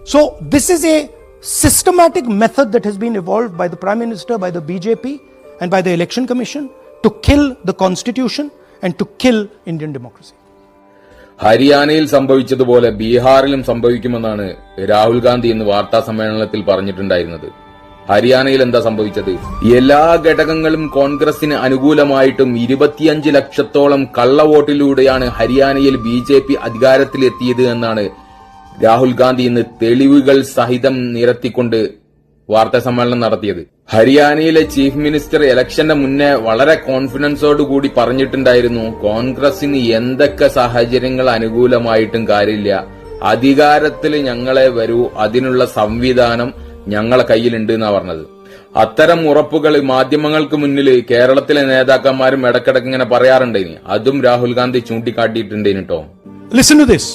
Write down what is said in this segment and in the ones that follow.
So this is a systematic method that has been evolved by the Prime Minister, by the BJP and by the Election Commission to kill the Constitution and to kill Indian democracy. ഹരിയാനയിൽ സംഭവിച്ചതുപോലെ ബീഹാറിലും സംഭവിക്കുമെന്നാണ് രാഹുൽ ഗാന്ധി ഇന്ന് വാർത്താ സമ്മേളനത്തിൽ പറഞ്ഞിട്ടുണ്ടായിരുന്നത്. ഹരിയാനയിൽ എന്താ സംഭവിച്ചത്? എല്ലാ ഘടകങ്ങളും കോൺഗ്രസിന് അനുകൂലമായിട്ടും 25 ലക്ഷത്തോളം കള്ളവോട്ടിലൂടെയാണ് ഹരിയാനയിൽ BJP അധികാരത്തിലെത്തിയത് എന്നാണ് രാഹുൽ ഗാന്ധി ഇന്ന് തെളിവുകൾ സഹിതം നിരത്തിക്കൊണ്ട് വാർത്താ സമ്മേളനം നടത്തിയത്. ഹരിയാനയിലെ ചീഫ് മിനിസ്റ്റർ ഇലക്ഷന്റെ മുന്നേ വളരെ കോൺഫിഡൻസോടുകൂടി പറഞ്ഞിട്ടുണ്ടായിരുന്നു, കോൺഗ്രസിന് എന്തൊക്കെ സാഹചര്യങ്ങൾ അനുകൂലമായിട്ടും കാര്യമില്ല, അധികാരത്തിൽ ഞങ്ങളെ വരൂ, അതിനുള്ള സംവിധാനം ഞങ്ങളെ കയ്യിലുണ്ട് എന്നാ പറഞ്ഞത്. അത്തരം ഉറപ്പുകൾ മാധ്യമങ്ങൾക്ക് മുന്നിൽ കേരളത്തിലെ നേതാക്കന്മാരും ഇടക്കിടക്ക് ഇങ്ങനെ പറയാറുണ്ടേനി. അതും രാഹുൽ ഗാന്ധി ചൂണ്ടിക്കാട്ടിയിട്ടുണ്ടേനി കേട്ടോ. Listen to this.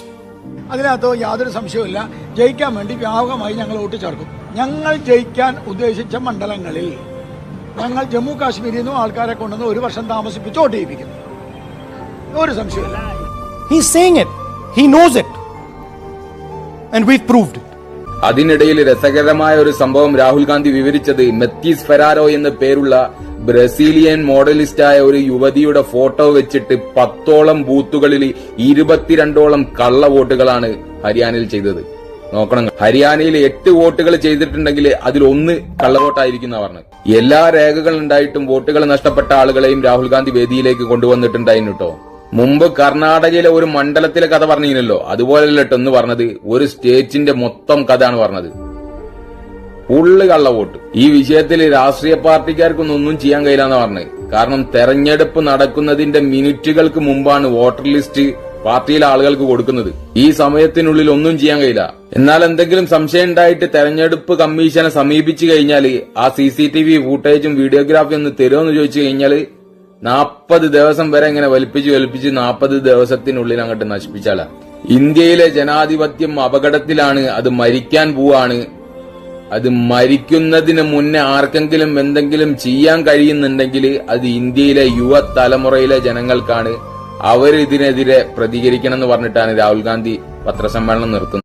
അതിനകത്ത് യാതൊരു സംശയവുമില്ല, ജയിക്കാൻ വേണ്ടി വ്യാപകമായി ഞങ്ങൾ വോട്ട് ചേർക്കും. ഞങ്ങൾ ജയിക്കാൻ ഉദ്ദേശിച്ച മണ്ഡലങ്ങളിൽ ഞങ്ങൾ ജമ്മു കാശ്മീരിൽ നിന്നും ആൾക്കാരെ കൊണ്ടുവന്ന് 1 വർഷം താമസിപ്പിച്ച് വോട്ട് ചെയ്യിപ്പിക്കുന്നു. ഒരു സംശയമില്ല. He's saying it. He knows it. And we've proved it. അതിനിടയിൽ രസകരമായ ഒരു സംഭവം രാഹുൽ ഗാന്ധി വിവരിച്ചത്, മെത്തീസ് ഫെരാരോ എന്ന പേരുള്ള ബ്രസീലിയൻ മോഡലിസ്റ്റായ ഒരു യുവതിയുടെ ഫോട്ടോ വെച്ചിട്ട് 10ഓളം ബൂത്തുകളിൽ 22ഓളം കള്ള വോട്ടുകളാണ് ഹരിയാനയിൽ ചെയ്തത്. നോക്കണം, ഹരിയാനയിൽ 8 വോട്ടുകൾ ചെയ്തിട്ടുണ്ടെങ്കിൽ അതിൽ 1 കള്ളവോട്ടായിരിക്കുന്ന പറഞ്ഞത്. എല്ലാ രേഖകൾ ഉണ്ടായിട്ടും വോട്ടുകൾ നഷ്ടപ്പെട്ട ആളുകളെയും രാഹുൽ ഗാന്ധി വേദിയിലേക്ക് കൊണ്ടുവന്നിട്ടുണ്ടായിരുന്നു കേട്ടോ. മുമ്പ് കർണാടകയിലെ ഒരു മണ്ഡലത്തിലെ കഥ പറഞ്ഞില്ലല്ലോ, അതുപോലെയല്ല എന്ന് പറഞ്ഞത്, ഒരു സ്റ്റേറ്റിന്റെ മൊത്തം കഥയാണ് പറഞ്ഞത്. ഫുള്ള് കള്ളവോട്ട്. ഈ വിഷയത്തിൽ രാഷ്ട്രീയ പാർട്ടിക്കാർക്കൊന്നും ഒന്നും ചെയ്യാൻ കഴിയില്ലെന്ന് പറഞ്ഞത്. കാരണം തെരഞ്ഞെടുപ്പ് നടക്കുന്നതിന്റെ മിനിറ്റുകൾക്ക് മുമ്പാണ് വോട്ടർ ലിസ്റ്റ് പാർട്ടിയിലെ ആളുകൾക്ക് കൊടുക്കുന്നത്. ഈ സമയത്തിനുള്ളിൽ ഒന്നും ചെയ്യാൻ കഴിയില്ല. എന്നാൽ എന്തെങ്കിലും സംശയം ഉണ്ടായിട്ട് തെരഞ്ഞെടുപ്പ് കമ്മീഷനെ സമീപിച്ചു കഴിഞ്ഞാൽ ആ CCTV ഫൂട്ടേജും വീഡിയോഗ്രാഫി ഒന്ന് തരുമെന്ന് ചോദിച്ചു കഴിഞ്ഞാൽ 40 ദിവസം വരെ ഇങ്ങനെ വലിപ്പിച്ച് 40 ദിവസത്തിനുള്ളിൽ അങ്ങോട്ട് നശിപ്പിച്ചാല. ഇന്ത്യയിലെ ജനാധിപത്യം അപകടത്തിലാണ്, അത് മരിക്കാൻ പോവാണ്. അത് മരിക്കുന്നതിന് മുന്നേ ആർക്കെങ്കിലും എന്തെങ്കിലും ചെയ്യാൻ കഴിയുന്നുണ്ടെങ്കിൽ അത് ഇന്ത്യയിലെ യുവതലമുറയിലെ ജനങ്ങൾക്കാണ്. അവരിതിനെതിരെ പ്രതികരിക്കണം എന്ന് പറഞ്ഞിട്ടാണ് രാഹുൽ ഗാന്ധി പത്രസമ്മേളനം നിർത്തുന്നത്.